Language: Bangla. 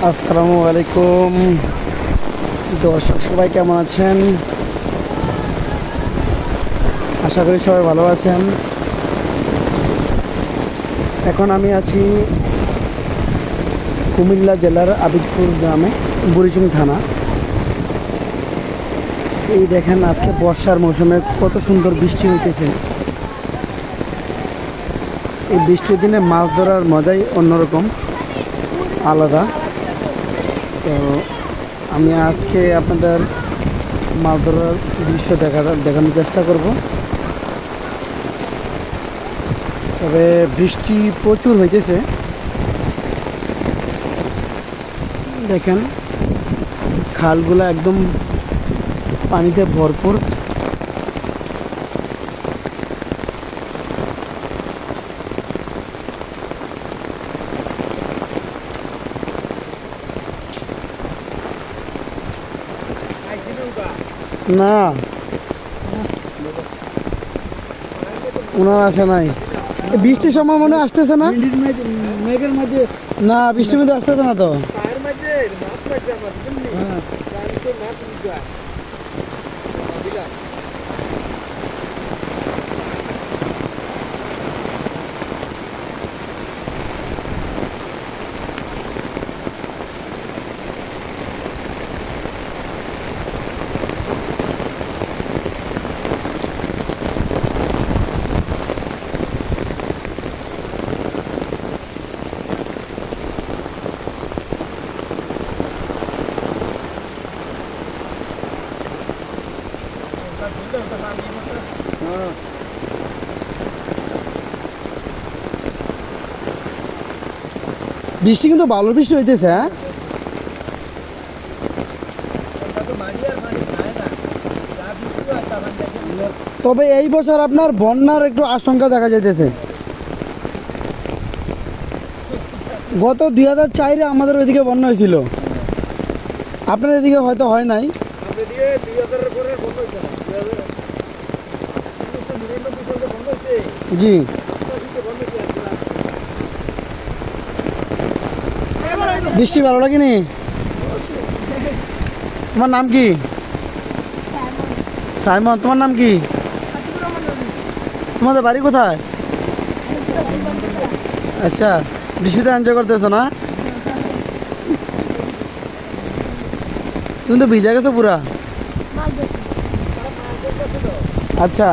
আসসালামু আলাইকুম দর্শক, সবাই কেমন আছেন? আশা করি সবাই ভালো আছেন। এখন আমি আছি কুমিল্লা জেলার আবিদপুর গ্রামে, বুড়িচং থানা। এই দেখেন, আজকে বর্ষার মৌসুমে কত সুন্দর বৃষ্টি হইতেছে। এই বৃষ্টির দিনে মাছ ধরার মজাই অন্যরকম, আলাদা। তো আমি আজকে আপনাদের মাছ ধরার দৃশ্য দেখানোর চেষ্টা করব। তবে বৃষ্টি প্রচুর হইতেছে, দেখেন খালগুলো একদম পানিতে ভরপুর। না, ওনার আসে নাই। বৃষ্টির সময় মনে আসতেছে না, মেঘের মাঝে না বৃষ্টির মধ্যে আসতেছে না তো। পায়ের মাঝে মাছ পাইছে আমার বুঝলি গাড়িতে মাছ উঠা দিলাম। বৃষ্টি কিন্তু ভালো বৃষ্টি হইতেছে, হ্যাঁ। তবে এই বছর আপনার বন্যার একটু আশঙ্কা দেখা যাইতেছে। গত 2004-এ আমাদের ওইদিকে বন্যা হয়েছিল, আপনার এদিকে হয়তো হয় নাই। জি, বৃষ্টি ভালো লাগেনি? তোমার নাম কি? সাইমন। তোমার নাম কি? তোমাদের বাড়ি কোথায়? আচ্ছা, বৃষ্টিতে এনজয় করতেছো না? তুমি তো ভিজে গেছো পুরা। আচ্ছা।